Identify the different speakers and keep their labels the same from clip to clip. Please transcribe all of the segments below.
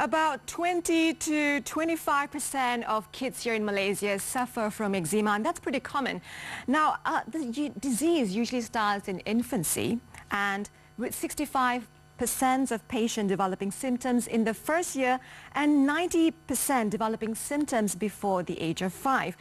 Speaker 1: About 20 to 25% of kids here in Malaysia suffer from eczema, and that's pretty common. Now, the disease usually starts in infancy, and with 65% of patients developing symptoms in the first year and 90% developing symptoms before the age of 5.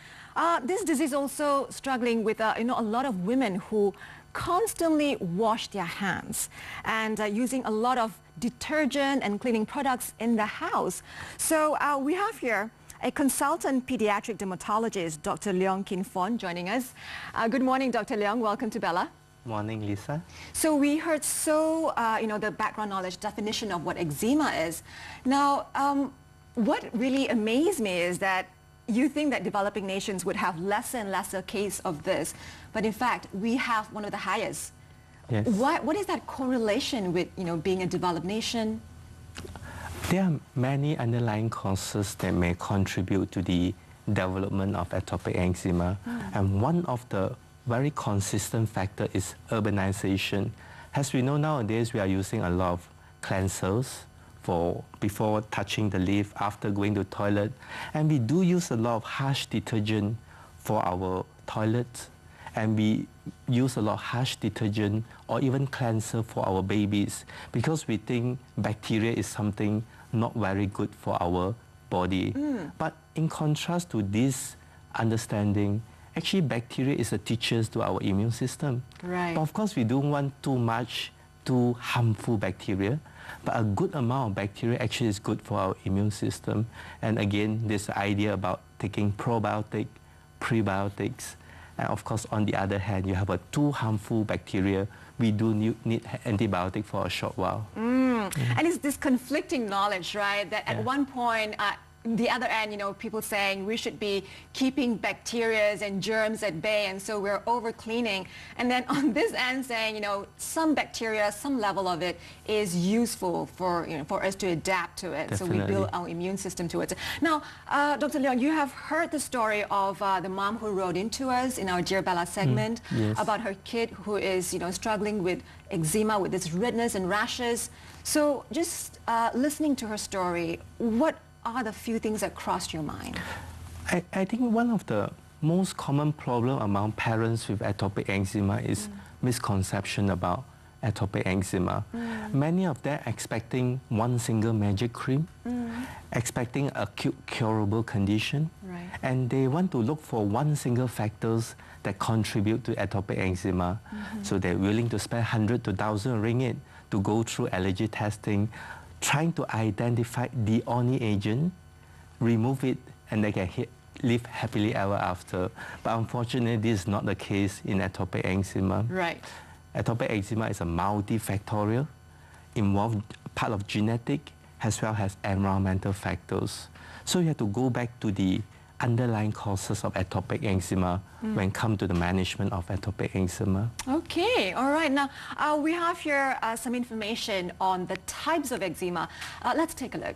Speaker 1: This disease also struggling with a lot of women who constantly wash their hands and using a lot of detergent and cleaning products in the house. So we have here a consultant pediatric dermatologist, Dr. Leong Kin Fon, joining us. Good morning, Dr. Leong. Welcome to Bella.
Speaker 2: Morning, Lisa.
Speaker 1: So we heard the background knowledge definition of what eczema is. Now, what really amazed me is that you think that developing nations would have lesser and lesser case of this, but in fact, we have one of the highest.
Speaker 2: Yes.
Speaker 1: What is that correlation with, being a developed nation?
Speaker 2: There are many underlying causes that may contribute to the development of atopic eczema, and one of the very consistent factor is urbanization. As we know nowadays, we are using a lot of cleansers before touching the lift, after going to the toilet, and we do use a lot of harsh detergent for our toilets, and we use a lot of harsh detergent or even cleanser for our babies because we think bacteria is something not very good for our body. But in contrast to this understanding, actually bacteria is a teacher to our immune system.
Speaker 1: Right.
Speaker 2: But of course, we don't want too harmful bacteria, but a good amount of bacteria actually is good for our immune system. And again, this idea about taking probiotic, prebiotics, and of course, on the other hand, you have a too harmful bacteria, we do need antibiotic for a short while.
Speaker 1: And it's this conflicting knowledge, right? That at one point, the other end, people saying we should be keeping bacteria and germs at bay, and so we're over cleaning. And then on this end saying, some bacteria, some level of it is useful for us to adapt to it.
Speaker 2: Definitely.
Speaker 1: So we build our immune system to it. Now, Dr. Leong, you have heard the story of the mom who wrote into us in our Dear Bella segment about her kid who is, struggling with eczema, with this redness and rashes. So just listening to her story, what are the few things that crossed your mind?
Speaker 2: I think one of the most common problem among parents with atopic eczema is misconception about atopic eczema. Many of them expecting one single magic cream, expecting acute curable condition, and they want to look for one single factors that contribute to atopic eczema. So they're willing to spend 100 to 1,000 ringgit to go through allergy testing, trying to identify the only agent, remove it, and they can live happily ever after. But unfortunately, this is not the case in atopic eczema.
Speaker 1: Right.
Speaker 2: Atopic eczema is a multifactorial, involved part of genetic as well as environmental factors. So you have to go back to the underlying causes of atopic eczema when it comes to the management of atopic eczema.
Speaker 1: Okay, all right. Now, we have here some information on the types of eczema. Let's take a look.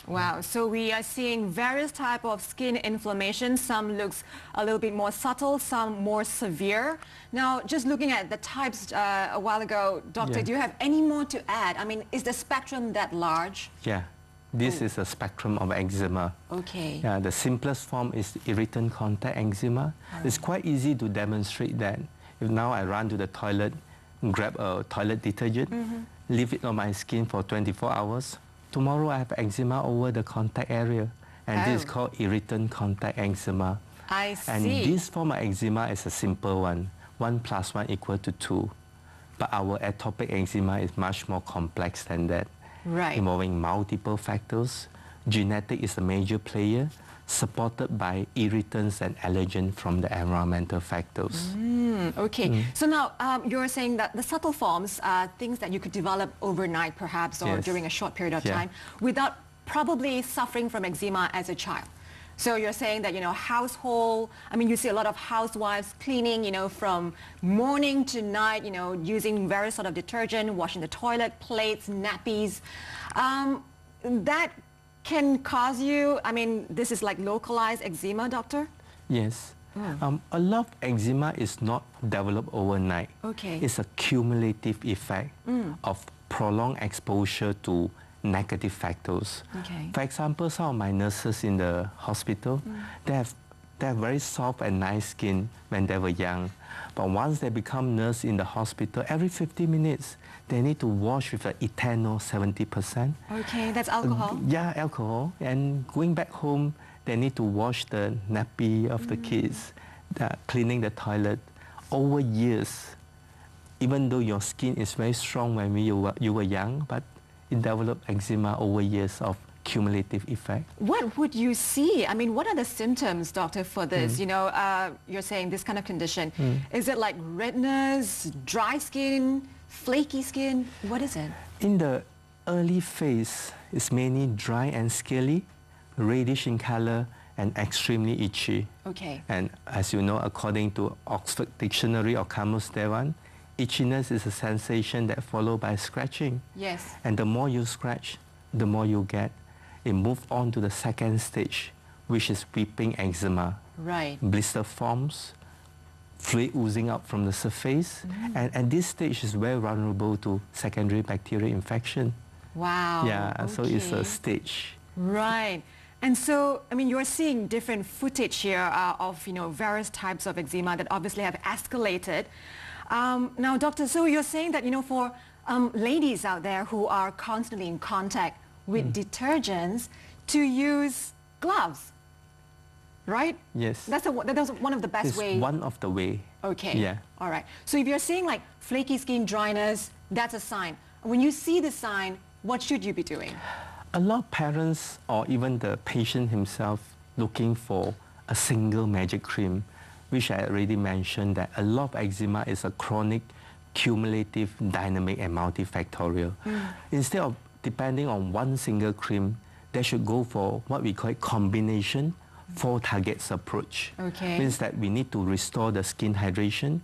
Speaker 1: Wow, so we are seeing various types of skin inflammation. Some looks a little bit more subtle, some more severe. Now, just looking at the types a while ago, Doctor, do you have any more to add? I mean, is the spectrum that large?
Speaker 2: Yeah, this is a spectrum of eczema.
Speaker 1: Okay.
Speaker 2: Yeah, the simplest form is irritant contact eczema. It's quite easy to demonstrate that. If now I run to the toilet, grab a toilet detergent, leave it on my skin for 24 hours, tomorrow I have eczema over the contact area, and this is called irritant contact eczema.
Speaker 1: I see.
Speaker 2: And this form of eczema is a simple one. 1 + 1 = 2. But our atopic eczema is much more complex than that,
Speaker 1: right,
Speaker 2: involving multiple factors. Genetic is a major player. supported by irritants and allergens from the environmental factors.
Speaker 1: Okay. So now you're saying that the subtle forms are things that you could develop overnight perhaps or
Speaker 2: Yes.
Speaker 1: during a short period of
Speaker 2: Yeah.
Speaker 1: time without probably suffering from eczema as a child. So you're saying that, household, you see a lot of housewives cleaning, from morning to night, using various sort of detergent, washing the toilet, plates, nappies. That can cause you, this is like localized eczema, doctor?
Speaker 2: Yes. A lot of eczema is not developed overnight.
Speaker 1: Okay.
Speaker 2: It's a cumulative effect of prolonged exposure to negative factors.
Speaker 1: Okay.
Speaker 2: For example, some of my nurses in the hospital, they have very soft and nice skin when they were young. But once they become nurse in the hospital, every 50 minutes, they need to wash with an ethanol 70%.
Speaker 1: Okay, that's alcohol?
Speaker 2: Yeah, alcohol. And going back home, they need to wash the nappy of the kids, cleaning the toilet. Over years, even though your skin is very strong when you were young, but it developed eczema over years of cumulative effect.
Speaker 1: What would you see? What are the symptoms, doctor, for this? You're saying this kind of condition. Is it like redness, dry skin, flaky skin? What is it?
Speaker 2: In the early phase, it's mainly dry and scaly, reddish in color, and extremely itchy.
Speaker 1: Okay.
Speaker 2: And as you know, according to Oxford Dictionary or Kamus Dewan, itchiness is a sensation that followed by scratching.
Speaker 1: Yes.
Speaker 2: And the more you scratch, the more you get. It moves on to the second stage, which is weeping eczema.
Speaker 1: Right.
Speaker 2: Blister forms, fluid oozing out from the surface, and this stage is very vulnerable to secondary bacterial infection.
Speaker 1: Wow.
Speaker 2: Yeah,
Speaker 1: okay.
Speaker 2: so it's a stage.
Speaker 1: Right. And so, you're seeing different footage here of, various types of eczema that obviously have escalated. Now, doctor, so you're saying that, for ladies out there who are constantly in contact with detergents, to use gloves, right?
Speaker 2: Yes.
Speaker 1: That's one of the best ways.
Speaker 2: It's one of the way.
Speaker 1: Okay.
Speaker 2: Yeah.
Speaker 1: All right. So if you're seeing like flaky skin, dryness, that's a sign. When you see the sign, what should you be doing?
Speaker 2: A lot of parents or even the patient himself looking for a single magic cream, which I already mentioned that a lot of eczema is a chronic, cumulative, dynamic, and multifactorial. Instead of depending on one single cream, they should go for what we call combination 4 targets approach.
Speaker 1: Okay.
Speaker 2: Means that we need to restore the skin hydration,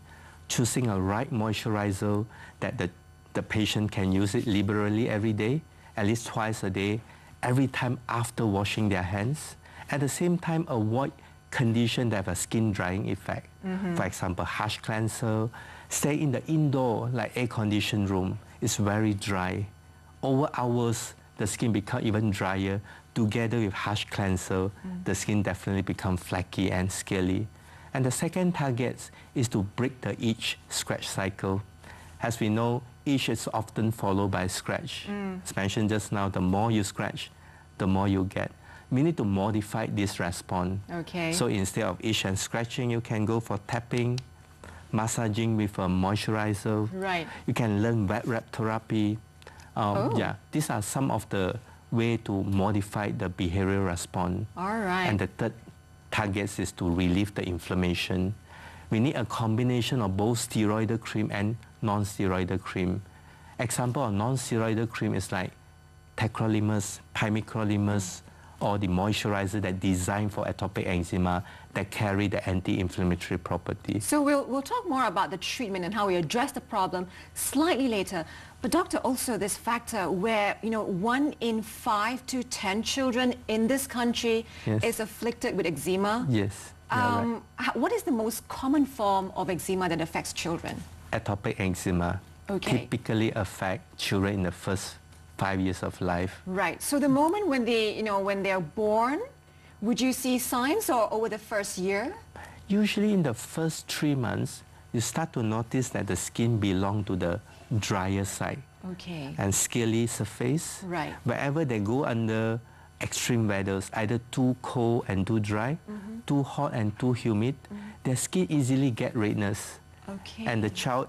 Speaker 2: choosing a right moisturizer that the patient can use it liberally every day, at least twice a day, every time after washing their hands. At the same time, avoid conditions that have a skin drying effect. For example, harsh cleanser, stay in the indoor, like air-conditioned room. It's very dry. Over hours, the skin becomes even drier. Together with harsh cleanser, the skin definitely becomes flaky and scaly. And the second target is to break the itch scratch cycle. As we know, itch is often followed by scratch. As mentioned just now, the more you scratch, the more you get. We need to modify this response.
Speaker 1: Okay.
Speaker 2: So instead of itch and scratching, you can go for tapping, massaging with a moisturizer.
Speaker 1: Right.
Speaker 2: You can learn wet wrap therapy. Yeah, these are some of the way to modify the behavioral response.
Speaker 1: All right.
Speaker 2: And the third target is to relieve the inflammation. We need a combination of both steroidal cream and non-steroidal cream. Example of non-steroidal cream is like tacrolimus, pimecrolimus, or the moisturizer that designed for atopic eczema that carry the anti-inflammatory properties.
Speaker 1: So we'll talk more about the treatment and how we address the problem slightly later. But doctor, also this factor where, 1 in 5 to 10 children in this country is afflicted with eczema.
Speaker 2: Yes. Right.
Speaker 1: What is the most common form of eczema that affects children?
Speaker 2: Atopic eczema typically affect children in the first 5 years of life.
Speaker 1: Right. So the moment when they, when they're born, would you see signs or over the first year?
Speaker 2: Usually in the first 3 months, you start to notice that the skin belongs to the drier side.
Speaker 1: Okay.
Speaker 2: And scaly surface.
Speaker 1: Right.
Speaker 2: Wherever they go under extreme weathers, either too cold and too dry, too hot and too humid, their skin easily get redness.
Speaker 1: Okay.
Speaker 2: And the child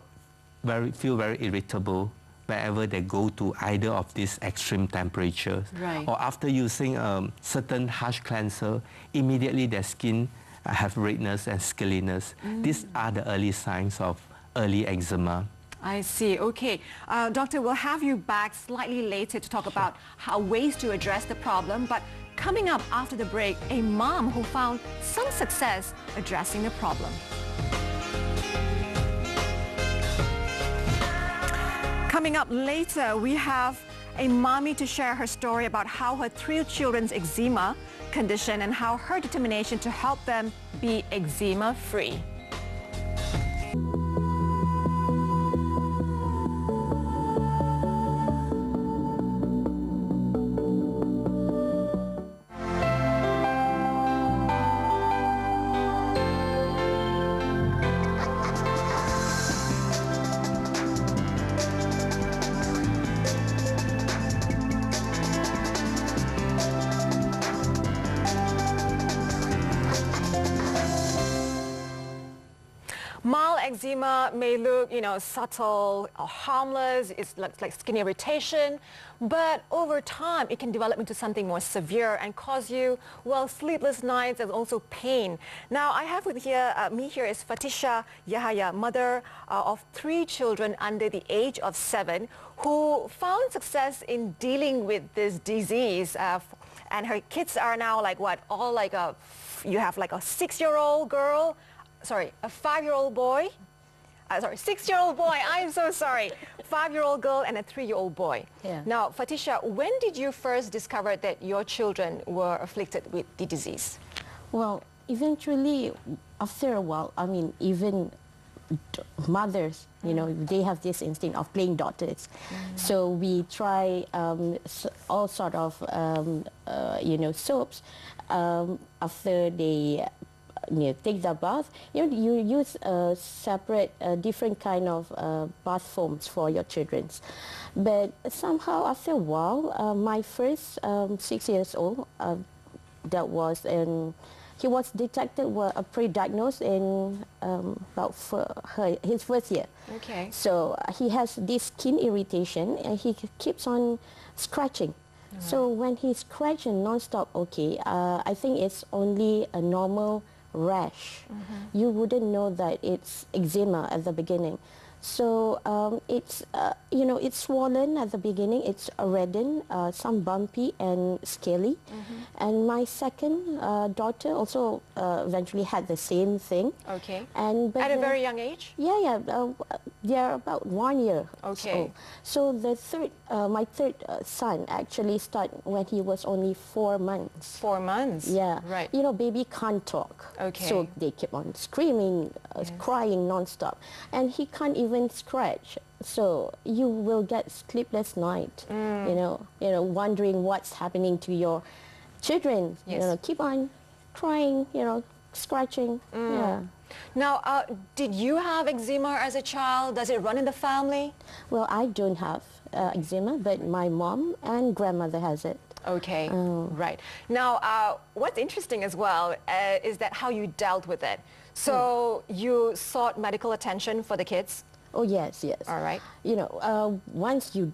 Speaker 2: feel very irritable wherever they go to either of these extreme temperatures.
Speaker 1: Right.
Speaker 2: Or after using certain harsh cleanser, immediately their skin have redness and scaliness. These are the early signs of early eczema.
Speaker 1: I see. Okay. Doctor, we'll have you back slightly later to talk about how ways to address the problem. But coming up after the break, a mom who found some success addressing the problem. Coming up later, we have a mommy to share her story about how her 3 children's eczema condition and how her determination to help them be eczema-free. Mild eczema may look, subtle or harmless. It's like skin irritation. But over time, it can develop into something more severe and cause you, well, sleepless nights and also pain. Now, I have me here is Fatisyah Yahaya, mother of 3 children under the age of 7, who found success in dealing with this disease. And her kids are now like what? All like you have like a 6-year-old girl, a 5-year-old boy. 6-year-old boy, I'm so sorry. 5-year-old girl and a 3-year-old boy.
Speaker 3: Yeah.
Speaker 1: Now, Fatisyah, when did you first discover that your children were afflicted with the disease?
Speaker 3: Well, eventually, after a while, I mean, even mothers, they have this instinct of playing daughters. So we try all sort of, soaps after they take the bath. You use separate, different kind of bath foams for your children. But somehow, after a while, my first 6 years old, he was detected, pre-diagnosed in his first year.
Speaker 1: Okay.
Speaker 3: So he has this skin irritation and he keeps on scratching. So when he's scratching non-stop, I think it's only a normal rash. You wouldn't know that it's eczema at the beginning. So it's swollen at the beginning. It's reddened, some bumpy and scaly. And my second daughter also eventually had the same thing.
Speaker 1: Okay.
Speaker 3: But
Speaker 1: at a very young age?
Speaker 3: Yeah. They're about 1 year.
Speaker 1: Okay.
Speaker 3: old. So the my third son actually started when he was only 4 months.
Speaker 1: 4 months?
Speaker 3: Yeah.
Speaker 1: Right.
Speaker 3: Baby can't talk.
Speaker 1: Okay.
Speaker 3: So they keep on screaming, crying non-stop. And he can't even scratch. So you will get sleepless night, wondering what's happening to your children.
Speaker 1: Yes.
Speaker 3: Keep on crying, scratching. Yeah.
Speaker 1: Now, did you have eczema as a child? Does it run in the family?
Speaker 3: Well, I don't have eczema, but my mom and grandmother has it.
Speaker 1: Okay, right. Now, what's interesting as well is that how you dealt with it. So you sought medical attention for the kids?
Speaker 3: Oh, yes.
Speaker 1: All right.
Speaker 3: Once you,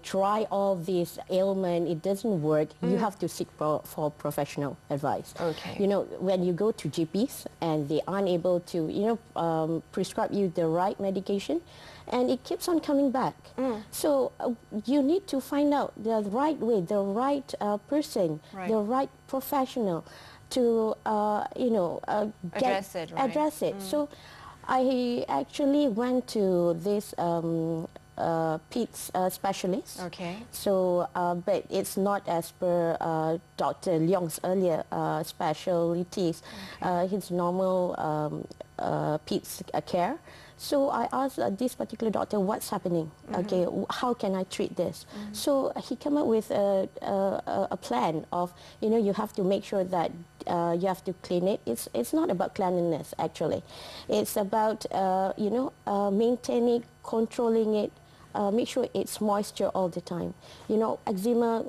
Speaker 3: try all this ailment, it doesn't work, you have to seek for professional advice.
Speaker 1: Okay.
Speaker 3: When you go to GPs and they aren't able to, prescribe you the right medication, and it keeps on coming back. So you need to find out the right way, the right person, the right professional to,
Speaker 1: address it. Right?
Speaker 3: Address it. So I actually went to this peds specialist.
Speaker 1: Okay.
Speaker 3: So, but it's not as per Dr. Leong's earlier specialties. His normal peds care. So I asked this particular doctor, what's happening? Okay, how can I treat this? So he came up with a plan of, you have to make sure that you have to clean it. It's not about cleanliness, actually. It's about, maintaining, controlling it, make sure it's moisture all the time. You know, eczema,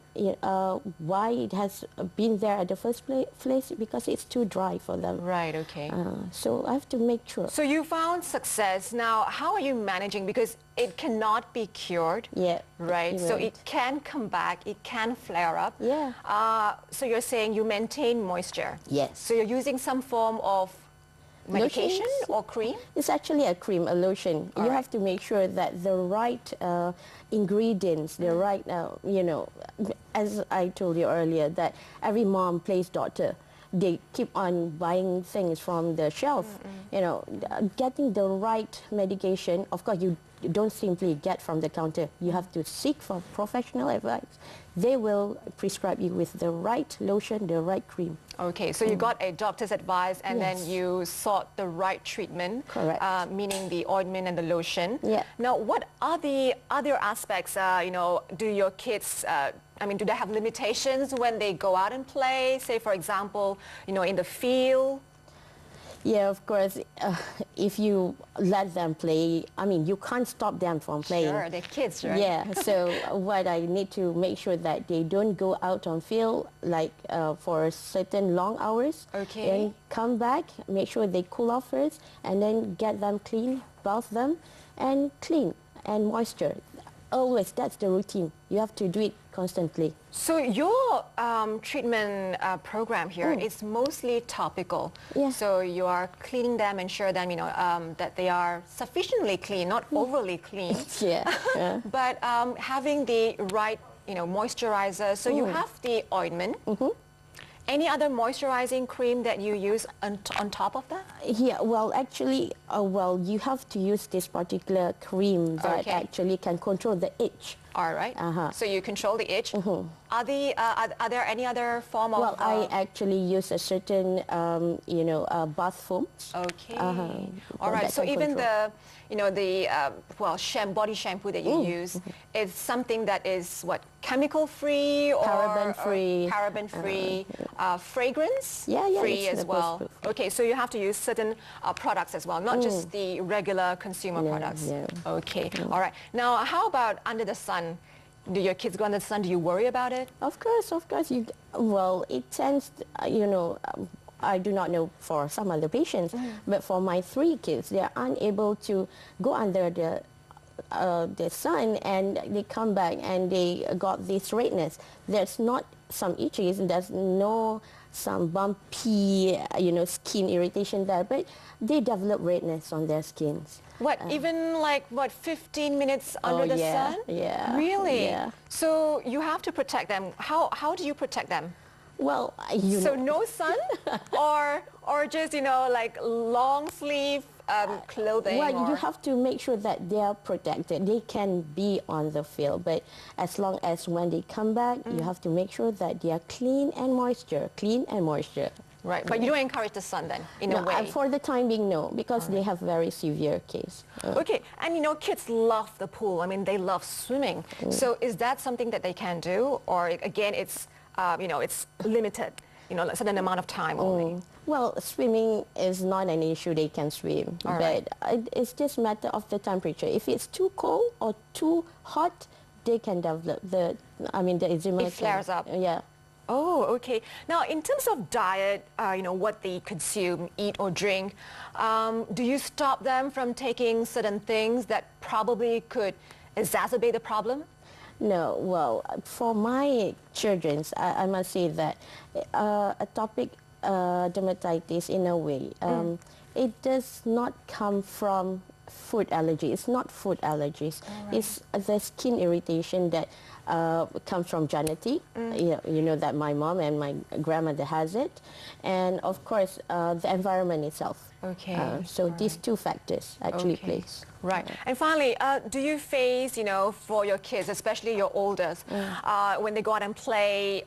Speaker 3: why it has been there at the first place? Because it's too dry for them.
Speaker 1: Right, okay.
Speaker 3: So I have to make sure.
Speaker 1: So you found success. Now, how are you managing? Because it cannot be cured.
Speaker 3: Yeah.
Speaker 1: Right? So it can come back, it can flare up.
Speaker 3: Yeah.
Speaker 1: So you're saying you maintain moisture.
Speaker 3: Yes.
Speaker 1: So you're using some form of medication or cream?
Speaker 3: It's actually a cream, a lotion. You have to make sure that the right ingredients, the right, you know, as I told you earlier, that every mom plays doctor. They keep on buying things from the shelf. You know, getting the right medication, of course, you don't simply get from the counter. You have to seek for professional advice. They will prescribe you with the right lotion, the right cream.
Speaker 1: Okay, so you got a doctor's advice and then you sought the right treatment.
Speaker 3: Correct.
Speaker 1: Meaning the ointment and the lotion.
Speaker 3: Yeah.
Speaker 1: Now, what are the other aspects, you know, do your kids, I mean, do they have limitations when they go out and play? Say, for example, you know, in the field?
Speaker 3: Yeah, of course. If you let them play, I mean, you can't stop them from playing.
Speaker 1: Sure, they're kids, right?
Speaker 3: Yeah, so what I need to make sure that they don't go out on field like for certain long hours.
Speaker 1: Okay.
Speaker 3: And come back, make sure they cool off first, and then get them clean, bath them, and clean and moisture. Always, that's the routine. You have to do it constantly.
Speaker 1: So your treatment program here is mostly topical.
Speaker 3: Yeah.
Speaker 1: So you are cleaning them, ensure them, you know, that they are sufficiently clean, not overly clean.
Speaker 3: Yeah.
Speaker 1: But having the right, you know, moisturizer. So you have the ointment. Any other moisturizing cream that you use on top of that?
Speaker 3: Yeah, well, actually, well, you have to use this particular cream that actually can control the itch.
Speaker 1: All right. So you control the itch. Are there any other form of?
Speaker 3: Well, I actually use a certain, you know, bath foam.
Speaker 1: Okay. All right. So even the, you know, the body shampoo that you use is something that is what, chemical free or
Speaker 3: paraben free?
Speaker 1: Paraben free, fragrance free as well. Okay. So you have to use certain products as well, not just the regular consumer products.
Speaker 3: Yeah.
Speaker 1: Okay. All right. Now, how about under the sun? Do your kids go under the sun? Do you worry about it?
Speaker 3: Of course. Well, it tends, you know, I do not know for some other patients, but for my 3 kids, they are unable to go under the sun, and they come back and they got this redness. There's not some itches, there's no some bumpy, you know, skin irritation there, but they develop redness on their skins.
Speaker 1: What, even like, what, 15 minutes under the sun?
Speaker 3: Yeah.
Speaker 1: Really?
Speaker 3: Yeah.
Speaker 1: So you have to protect them. How do you protect them?
Speaker 3: Well, you
Speaker 1: so
Speaker 3: know.
Speaker 1: no sun? or just, you know, like long sleeve clothing?
Speaker 3: Well, you have to make sure that they are protected. They can be on the field, but as long as when they come back, you have to make sure that they are clean and moisture.
Speaker 1: Right, but you don't encourage the sun then, in a way?
Speaker 3: For the time being, no, because they have very severe case.
Speaker 1: Okay, and you know, kids love the pool. I mean, they love swimming. So is that something that they can do? Or again, it's, you know, it's limited, you know, a certain amount of time only?
Speaker 3: Well, swimming is not an issue. They can swim. But it's just a matter of the temperature. If it's too cold or too hot, they can develop the eczema.
Speaker 1: It flares up.
Speaker 3: Yeah.
Speaker 1: Oh, okay. Now, in terms of diet, you know, what they consume, eat or drink, do you stop them from taking certain things that probably could exacerbate the problem?
Speaker 3: No. Well, for my children, I must say that atopic dermatitis, in a way, it does not come from food allergy. It's not food allergies. It's the skin irritation that comes from genetic. You know that my mom and my grandmother has it, and of course the environment itself.
Speaker 1: Okay.
Speaker 3: So these 2 factors actually plays.
Speaker 1: Right. And finally, do you face, you know, for your kids, especially your oldest, when they go out and play,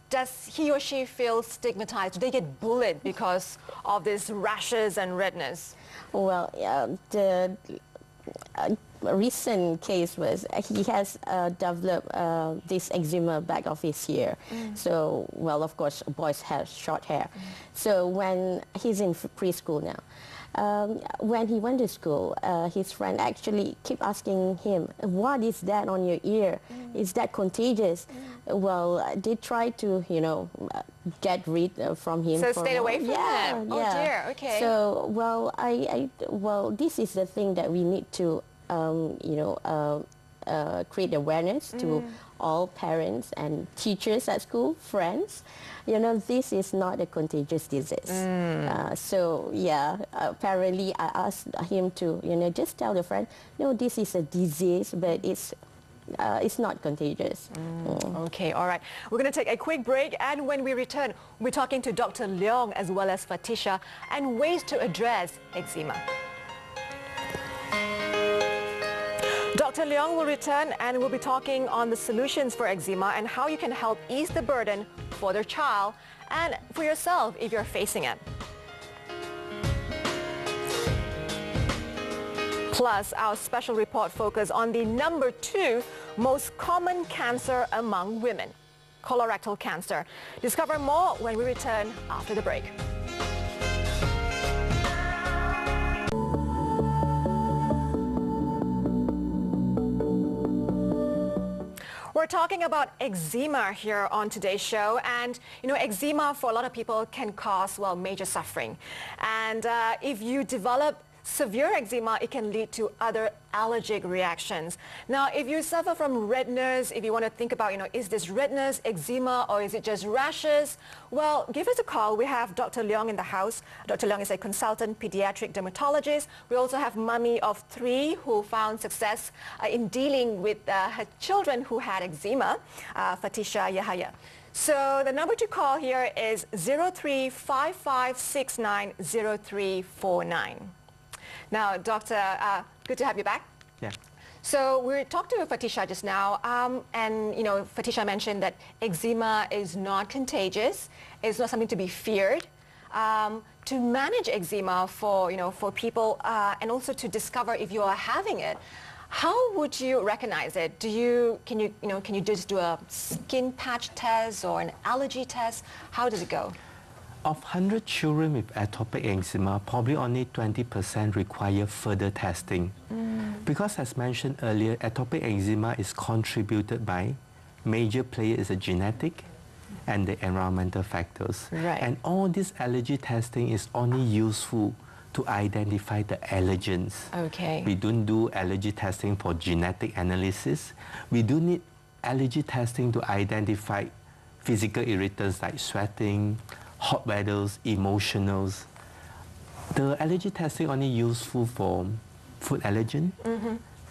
Speaker 1: does he or she feel stigmatized? Do they get bullied because of these rashes and redness?
Speaker 3: Well, the recent case was he has developed this eczema back of his ear. So, well, of course, boys have short hair. So when he's in preschool now, when he went to school, his friend actually kept asking him, what is that on your ear? Is that contagious? Well, they tried to, get rid from him.
Speaker 1: So stay away from him.
Speaker 3: Yeah.
Speaker 1: Oh dear, okay.
Speaker 3: So, well, this is the thing that we need to, create awareness to all parents and teachers at school, friends. This is not a contagious disease. So yeah, apparently I asked him to, just tell the friend, no, this is a disease, but it's not contagious.
Speaker 1: Okay, all right. We're going to take a quick break, and when we return, we're talking to Dr. Leong as well as Fatisyah and ways to address eczema. Dr. Leong will return and we'll be talking on the solutions for eczema and how you can help ease the burden for their child and for yourself if you're facing it. Plus, our special report focuses on the number 2 most common cancer among women, colorectal cancer. Discover more when we return after the break. We're talking about eczema here on today's show, and eczema for a lot of people can cause, well, major suffering. And if you develop severe eczema, it can lead to other allergic reactions. Now, if you suffer from redness, if you want to think about, is this redness, eczema, or is it just rashes? Well, give us a call. We have Dr. Leong in the house. Dr. Leong is a consultant pediatric dermatologist. We also have mommy of 3 who found success in dealing with her children who had eczema, Fatisyah Yahaya. So the number to call here is 0355690349. Now, Doctor, good to have you back.
Speaker 2: Yeah.
Speaker 1: So we talked to Fatisyah just now, and Fatisyah mentioned that eczema is not contagious. It's not something to be feared. To manage eczema for people, and also to discover if you are having it, how would you recognize it? Can you just do a skin patch test or an allergy test? How does it go?
Speaker 2: Of 100 children with atopic eczema, probably only 20% require further testing. Because as mentioned earlier, atopic eczema is contributed by major player is a genetic and the environmental factors.
Speaker 1: Right.
Speaker 2: And all this allergy testing is only useful to identify the allergens.
Speaker 1: Okay.
Speaker 2: We don't do allergy testing for genetic analysis. We do need allergy testing to identify physical irritants like sweating, hot weathers, emotionals. The allergy testing only useful for food allergen,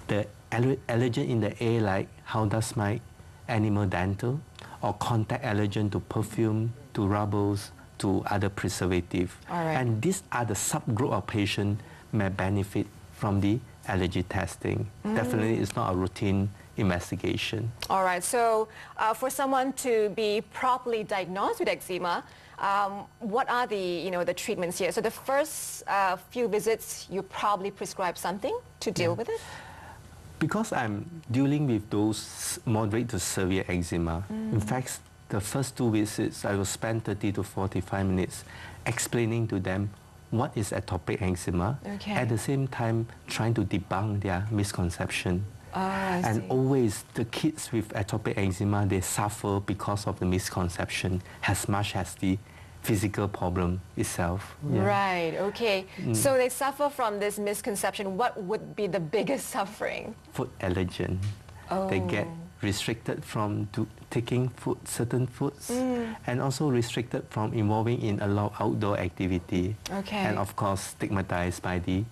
Speaker 2: the allergen in the air like house dust mite, animal dental, or contact allergen to perfume, to rubbers, to other preservative.
Speaker 1: All right.
Speaker 2: And these are the subgroup of patients may benefit from the allergy testing. Definitely it's not a routine investigation.
Speaker 1: All right, so for someone to be properly diagnosed with eczema, what are the treatments here? So the first few visits, you probably prescribe something to deal with it?
Speaker 2: Because I'm dealing with those moderate to severe eczema, in fact, the first 2 visits, I will spend 30 to 45 minutes explaining to them what is atopic eczema,
Speaker 1: Okay.
Speaker 2: at the same time trying to debunk their misconception.
Speaker 1: I
Speaker 2: And
Speaker 1: see.
Speaker 2: always the kids with atopic eczema, they suffer because of the misconception as much as the physical problem itself. Yeah.
Speaker 1: Right, okay. So they suffer from this misconception. What would be the biggest suffering?
Speaker 2: Food allergen. They get restricted from taking food, certain foods, and also restricted from involving in a lot of outdoor activity.
Speaker 1: Okay.
Speaker 2: And of course stigmatized by the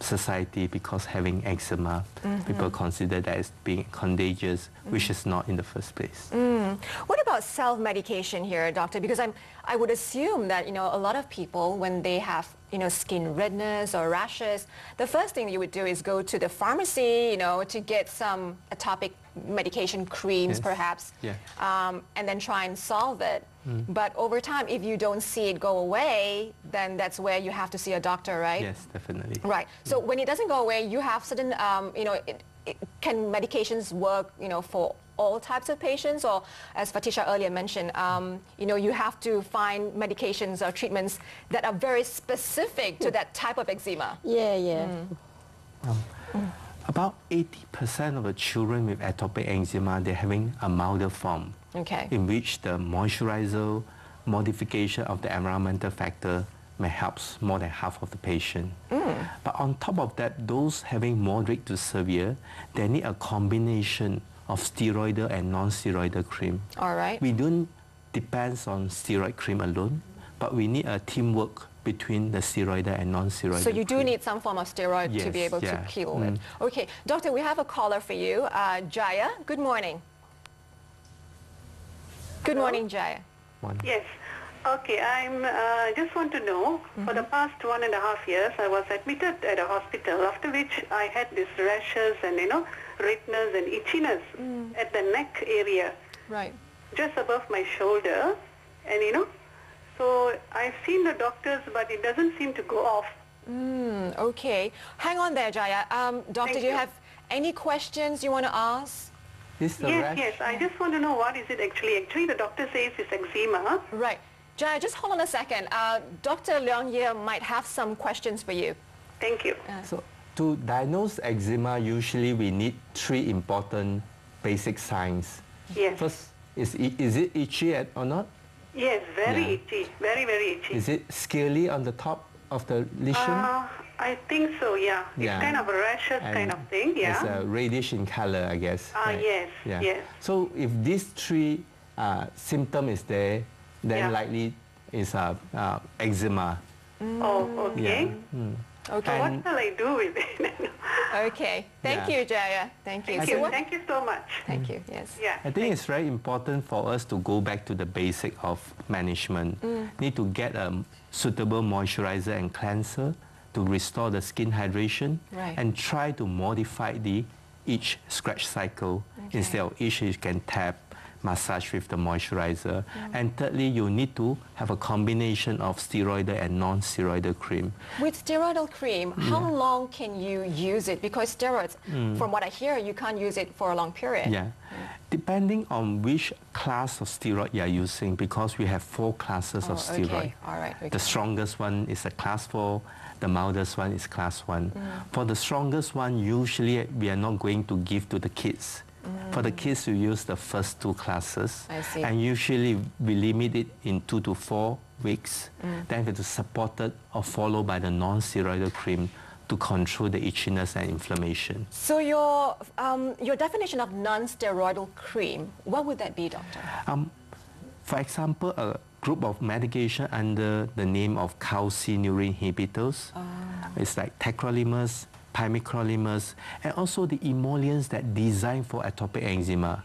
Speaker 2: society because having eczema, people consider that as being contagious, which is not in the first place.
Speaker 1: What about self-medication here, doctor? Because I would assume that, a lot of people, when they have, skin redness or rashes, the first thing you would do is go to the pharmacy, to get some atopic medication creams,
Speaker 2: Yes.
Speaker 1: perhaps,
Speaker 2: Yeah.
Speaker 1: and then try and solve it. But over time, if you don't see it go away, then that's where you have to see a doctor, right?
Speaker 2: Yes, definitely.
Speaker 1: Right. So when it doesn't go away, you have certain, can medications work, for all types of patients, or as Fatisyah earlier mentioned, you know, you have to find medications or treatments that are very specific to that type of eczema?
Speaker 3: Yeah.
Speaker 2: About 80% of the children with atopic eczema, they're having a milder form,
Speaker 1: Okay.
Speaker 2: in which the moisturizer modification of the environmental factor may help more than half of the patient. But on top of that, those having moderate to severe, they need a combination of steroidal and non-steroidal cream.
Speaker 1: All right.
Speaker 2: We don't depend on steroid cream alone, but we need a teamwork between the steroidal and non-steroidal
Speaker 1: So you do
Speaker 2: cream.
Speaker 1: need some form of steroid to be
Speaker 2: Yes,
Speaker 1: able to
Speaker 2: yeah.
Speaker 1: kill it. Okay, doctor, we have a caller for you. Jaya, good morning. Good morning, Jaya.
Speaker 4: Yes. Okay, I just want to know, for the past 1.5 years, I was admitted at a hospital, after which I had these rashes and, you know, redness and itchiness at the neck area,
Speaker 1: Right.
Speaker 4: just above my shoulder, and, you know, so I've seen the doctors, but it doesn't seem to go off.
Speaker 1: Okay. Hang on there, Jaya. Doctor,
Speaker 4: Thank
Speaker 1: do you
Speaker 4: you.
Speaker 1: have any questions you want to ask?
Speaker 2: Is the
Speaker 4: Yes,
Speaker 2: rash?
Speaker 4: yes, I just want to know what is it actually. Actually, the doctor says it's eczema.
Speaker 1: Right. Jaya, just hold on a second. Dr. Leong here might have some questions for you.
Speaker 4: Thank you.
Speaker 2: So to diagnose eczema, usually we need 3 important basic signs.
Speaker 4: Yes.
Speaker 2: First, is it itchy or not?
Speaker 4: Yes, very
Speaker 2: Yeah.
Speaker 4: itchy, very, very itchy.
Speaker 2: Is it scaly on the top of the lesion?
Speaker 4: I think so, yeah. It's
Speaker 2: Yeah.
Speaker 4: kind of a rashes kind of thing, yeah.
Speaker 2: It's reddish in color, I guess.
Speaker 4: Yes,
Speaker 2: Yeah.
Speaker 4: yes.
Speaker 2: So if these 3 symptoms is there, then
Speaker 4: Yeah.
Speaker 2: likely is eczema.
Speaker 4: Oh, okay.
Speaker 1: Okay.
Speaker 4: So what shall I do with it?
Speaker 1: Okay. Thank
Speaker 2: Yeah.
Speaker 1: you, Jaya. Thank you.
Speaker 4: Thank
Speaker 1: So
Speaker 4: you.
Speaker 1: what-
Speaker 4: Thank you so much.
Speaker 1: Thank you. Yes.
Speaker 4: Yeah.
Speaker 2: I think it's very important for us to go back to the basic of management. Need to get a suitable moisturizer and cleanser to restore the skin hydration,
Speaker 1: Right.
Speaker 2: and try to modify the itch scratch cycle. Instead of itch, you can tap, massage with the moisturizer. And thirdly, you need to have a combination of steroidal and non-steroidal cream.
Speaker 1: With steroidal cream, how long can you use it? Because steroids, from what I hear, you can't use it for a long period.
Speaker 2: Yeah. Depending on which class of steroid you are using, because we have 4 classes of steroid.
Speaker 1: Okay. All right. Okay.
Speaker 2: The strongest one is a class 4, the mildest one is class 1. For the strongest one, usually we are not going to give to the kids. For the kids, we use the first 2 classes.
Speaker 1: I see.
Speaker 2: And usually we limit it in 2 to 4 weeks. Then it is supported or followed by the non-steroidal cream to control the itchiness and inflammation.
Speaker 1: So your definition of non-steroidal cream, what would that be, doctor?
Speaker 2: For example, a group of medication under the name of calcineurin inhibitors. It's like tacrolimus, pimecrolimus, and also the emollients that designed for atopic eczema.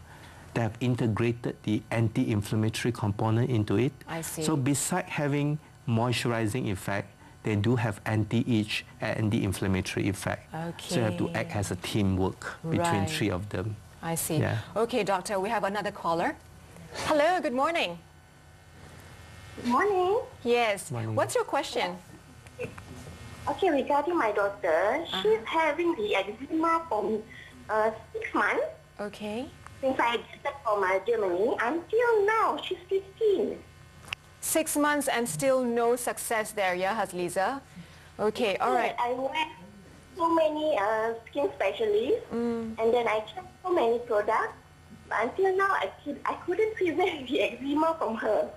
Speaker 2: They have integrated the anti-inflammatory component into it.
Speaker 1: I see.
Speaker 2: So besides having moisturizing effect, they do have anti-itch and anti-inflammatory effect. So you have to act as a teamwork between
Speaker 1: Right.
Speaker 2: 3 of them.
Speaker 1: I see.
Speaker 2: Yeah.
Speaker 1: Okay, doctor, we have another caller. Hello, good morning.
Speaker 5: Good morning.
Speaker 1: Yes.
Speaker 2: Morning.
Speaker 1: What's your question?
Speaker 5: Okay, regarding my daughter, she's having the eczema for 6 months
Speaker 1: Okay.
Speaker 5: since I visited from Germany. Until now, she's 15.
Speaker 1: 6 months and still no success there, yeah, Lisa? Okay, all right.
Speaker 5: I went so many skin specialists, and then I tried so many products. But until now, I couldn't prevent the eczema from her.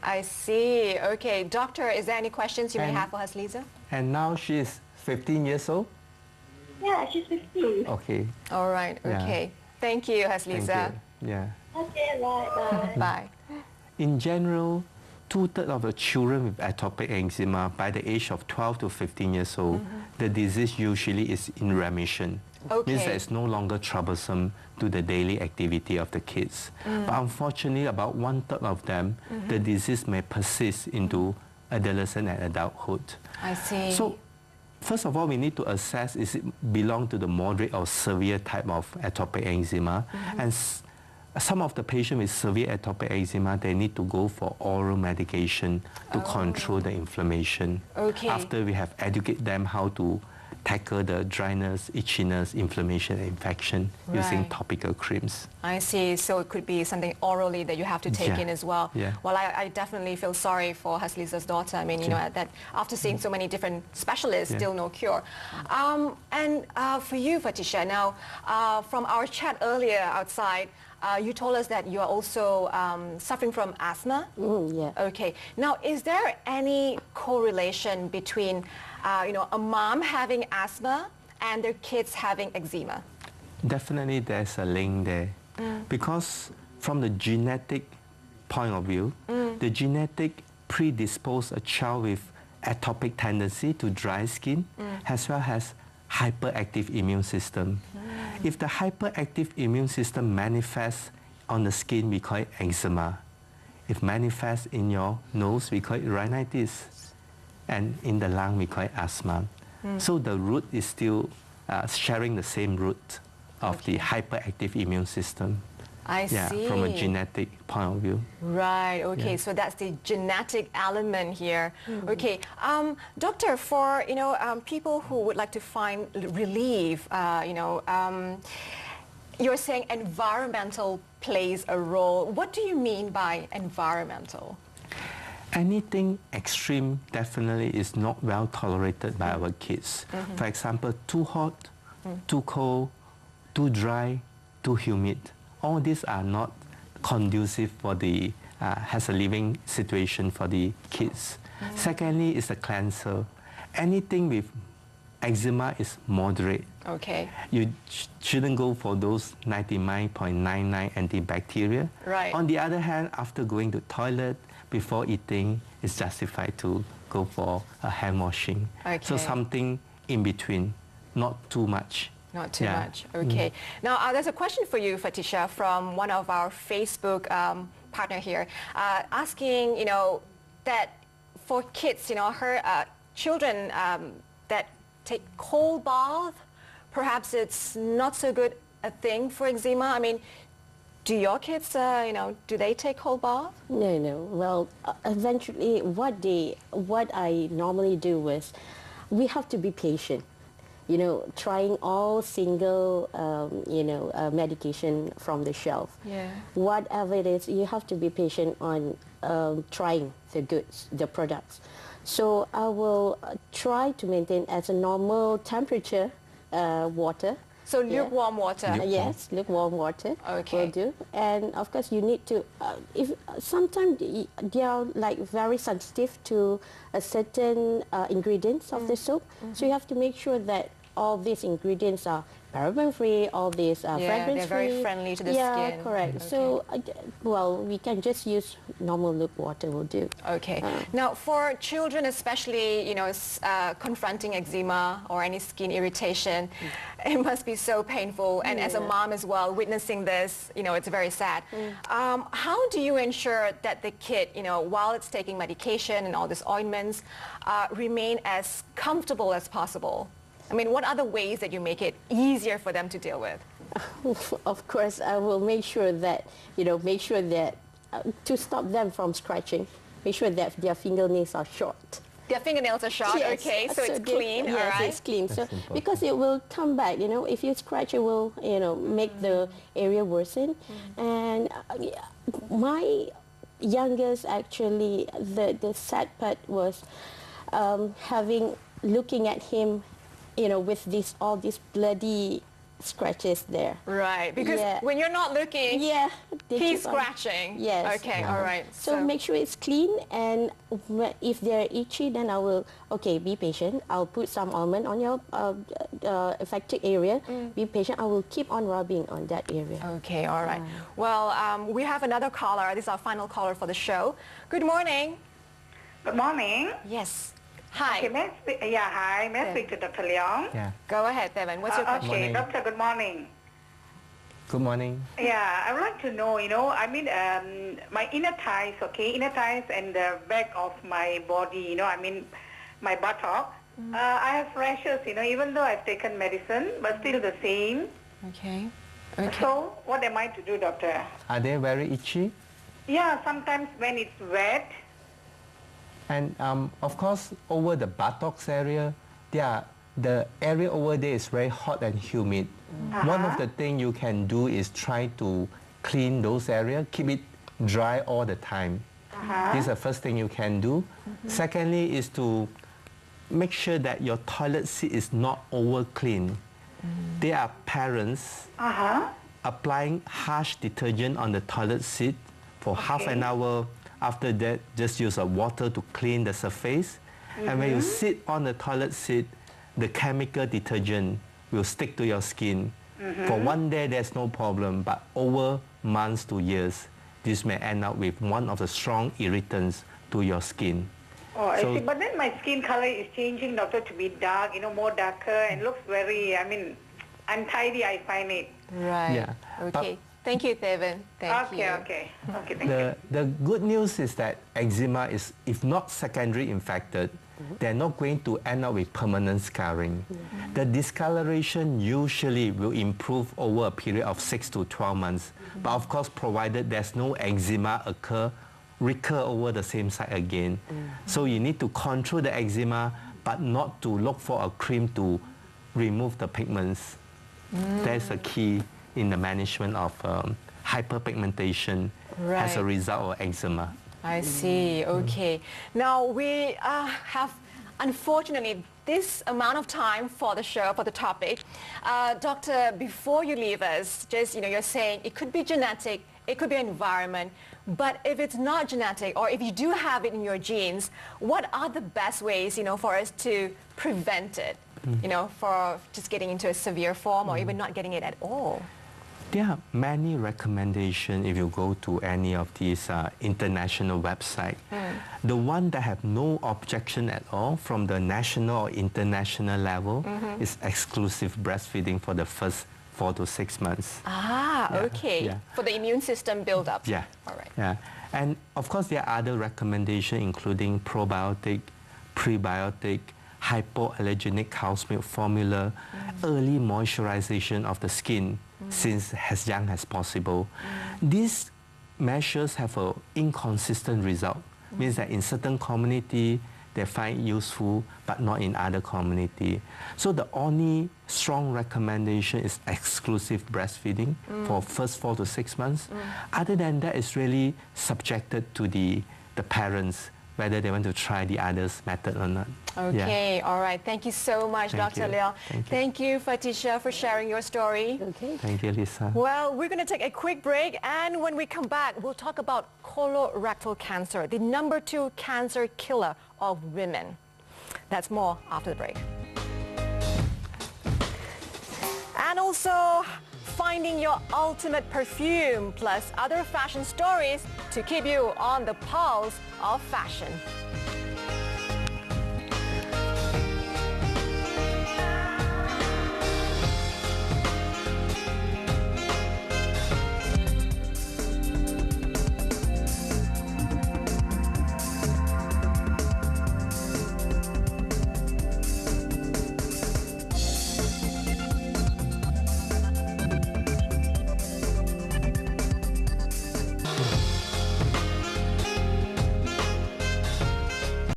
Speaker 1: I see. Okay, doctor, is there any questions you may
Speaker 2: And-
Speaker 1: have for us, Lisa?
Speaker 2: And now she is 15 years old?
Speaker 5: Yeah, she's 15.
Speaker 2: Okay.
Speaker 1: All right,
Speaker 2: Yeah.
Speaker 1: okay. Thank you,
Speaker 2: Thank
Speaker 1: Lisa.
Speaker 2: you. Yeah.
Speaker 5: Okay, bye.
Speaker 1: Bye.
Speaker 2: In general, 2/3 of the children with atopic eczema by the age of 12 to 15 years old, the disease usually is in remission. Means
Speaker 1: Okay.
Speaker 2: that it's no longer troublesome to the daily activity of the kids. But unfortunately, about 1/3 of them, the disease may persist into adolescent and adulthood.
Speaker 1: I see.
Speaker 2: So, first of all, we need to assess is it belong to the moderate or severe type of atopic eczema. And some of the patients with severe atopic eczema, they need to go for oral medication to control the inflammation.
Speaker 1: Okay.
Speaker 2: After we have educated them how to tackle the dryness, itchiness, inflammation, and infection using
Speaker 1: Right.
Speaker 2: topical creams.
Speaker 1: I see. So it could be something orally that you have to take
Speaker 2: Yeah.
Speaker 1: in as well.
Speaker 2: Yeah.
Speaker 1: Well, I definitely feel sorry for Haslisa's daughter. I mean, you know, that after seeing so many different specialists,
Speaker 2: Yeah.
Speaker 1: still no cure. And for you, Fatisyah, now, from our chat earlier outside, you told us that you are also suffering from asthma.
Speaker 3: Yeah.
Speaker 1: Okay. Now, is there any correlation between, you know, a mom having asthma and their kids having eczema?
Speaker 2: Definitely there's a link there. Because from the genetic point of view, the genetic predispose a child with atopic tendency to dry skin as well as hyperactive immune system. If the hyperactive immune system manifests on the skin, we call it eczema. If manifests in your nose, we call it rhinitis. And in the lung, we call it asthma. So the root is still sharing the same root of the hyperactive immune system.
Speaker 1: I see.
Speaker 2: From a genetic point of view.
Speaker 1: Right, okay,
Speaker 2: Yeah.
Speaker 1: so that's the genetic element here. Okay, doctor, for, you know, people who would like to find relief, you know, you're saying environmental plays a role. What do you mean by environmental?
Speaker 2: Anything extreme definitely is not well tolerated by our kids. For example, too hot, too cold, too dry, too humid. All these are not conducive for the has a living situation for the kids. Secondly, is a cleanser. Anything with eczema is moderate.
Speaker 1: Okay.
Speaker 2: You shouldn't go for those 99.99 antibacterial.
Speaker 1: Right.
Speaker 2: On the other hand, after going to toilet, before eating, it's justified to go for a hand washing. So
Speaker 1: Okay.
Speaker 2: something in between, not too much.
Speaker 1: Not too
Speaker 2: Yeah.
Speaker 1: much. Okay. Now, there's a question for you, Fatisyah, from one of our Facebook partner here, asking, you know, that for kids, you know, her children that take cold bath, perhaps it's not so good a thing for eczema. I mean, do your kids, you know, do they take cold bath?
Speaker 3: No. Well, eventually, what I normally do is, we have to be patient. You know, trying all single, medication from the shelf.
Speaker 1: Yeah.
Speaker 3: Whatever it is, you have to be patient on trying the goods, the products. So I will try to maintain as a normal temperature water.
Speaker 1: So lukewarm water.
Speaker 3: Yes, lukewarm water
Speaker 1: Okay.
Speaker 3: will do. And of course, you need to, if sometimes they are like very sensitive to a certain ingredients of the soap. So you have to make sure that all these ingredients are paraben-free, all these are fragrance-free.
Speaker 1: they're very friendly to the
Speaker 3: yeah,
Speaker 1: skin.
Speaker 3: Yeah, correct.
Speaker 1: Okay.
Speaker 3: So, well, we can just use normal lukewarm water will do.
Speaker 1: Okay. Now, for children especially, you know, confronting eczema or any skin irritation, it must be so painful. And as a mom as well, witnessing this, you know, it's very sad. How do you ensure that the kid, you know, while it's taking medication and all these ointments, remain as comfortable as possible? I mean, what are the ways that you make it easier for them to deal with?
Speaker 3: Of course, I will make sure that, to stop them from scratching, make sure that their fingernails are short.
Speaker 1: Their fingernails are short,
Speaker 3: Yes.
Speaker 1: okay, so it's
Speaker 3: they-
Speaker 1: clean,
Speaker 3: yes,
Speaker 1: all right?
Speaker 3: it's clean. So
Speaker 2: That's important.
Speaker 3: because it will come back, you know, if you scratch, it will, make the area worsen. And my youngest, actually, the sad part was looking at him, with all these bloody scratches there.
Speaker 1: Right, because
Speaker 3: Yeah.
Speaker 1: when you're not looking,
Speaker 3: Yeah. they
Speaker 1: he's
Speaker 3: keep on-
Speaker 1: scratching.
Speaker 3: Yes.
Speaker 1: Okay, all right.
Speaker 3: So make sure it's clean, and if they're itchy, then I will, be patient. I'll put some ointment on your affected area. Be patient. I will keep on rubbing on that area.
Speaker 1: Okay, all right. Well, we have another caller. This is our final caller for the show. Good morning.
Speaker 6: Good morning.
Speaker 1: Yes. Hi.
Speaker 6: Okay, may I speak, hi. May I speak to Dr. Leong?
Speaker 2: Yeah.
Speaker 1: Go ahead, Devin. What's your question?
Speaker 6: Okay,
Speaker 2: Morning.
Speaker 6: doctor, good morning.
Speaker 2: Good morning.
Speaker 6: Yeah, I would like to know, my inner thighs, inner thighs and the back of my body, my buttock. I have rashes, even though I've taken medicine, but still the same.
Speaker 1: Okay.
Speaker 6: So, what am I to do, doctor?
Speaker 2: Are they very itchy?
Speaker 6: Yeah, sometimes when it's wet.
Speaker 2: And of course, over the buttocks area, they are the area over there is very hot and humid. One of the things you can do is try to clean those areas, keep it dry all the time. This is the first thing you can do. Secondly is to make sure that your toilet seat is not over clean. There are parents applying harsh detergent on the toilet seat for half an hour. After that, just use water to clean the surface. And when you sit on the toilet seat, the chemical detergent will stick to your skin. For one day, there's no problem, but over months to years, this may end up with one of the strong irritants to your skin.
Speaker 6: Oh, I see. But then my skin color is changing, doctor, to be dark, more darker, and looks very, untidy, I find it.
Speaker 1: Right.
Speaker 2: Yeah.
Speaker 1: Okay. Thank you, Thevan. Thank you.
Speaker 6: Okay, thank you.
Speaker 2: The good news is that eczema is, if not secondary infected, they're not going to end up with permanent scarring. The discoloration usually will improve over a period of 6 to 12 months. But of course, provided there's no eczema recur over the same site again. So you need to control the eczema, but not to look for a cream to remove the pigments. That's a key in the management of hyperpigmentation as a result of eczema.
Speaker 1: I see. Okay. Now we have, unfortunately, this amount of time for the show, for the topic. Doctor, before you leave us, just, you're saying it could be genetic, it could be environment, but if it's not genetic, or if you do have it in your genes, what are the best ways, for us to prevent it, for just getting into a severe form or even not getting it at all?
Speaker 2: There are many recommendations if you go to any of these international websites. The one that have no objection at all from the national or international level is exclusive breastfeeding for the first 4 to 6 months.
Speaker 1: Okay. Yeah. For the immune system build-up.
Speaker 2: Yeah.
Speaker 1: All right.
Speaker 2: Yeah. And of course, there are other recommendations, including probiotic, prebiotic, hypoallergenic cow's milk formula, early moisturization of the skin since as young as possible. These measures have an inconsistent result. Means that in certain community, they find useful, but not in other community. So the only strong recommendation is exclusive breastfeeding for first 4 to 6 months. Other than that, it's really subjected to the parents, whether they want to try the others method or not.
Speaker 1: Okay, all right. Thank you so much, Dr. Leong. Thank you, Fatisyah, for sharing your story.
Speaker 3: Okay.
Speaker 2: Thank you, Lisa.
Speaker 1: Well, we're going to take a quick break, and when we come back, we'll talk about colorectal cancer, the number 2 cancer killer of women. That's more after the break. And also, finding your ultimate perfume, plus other fashion stories to keep you on the pulse of fashion.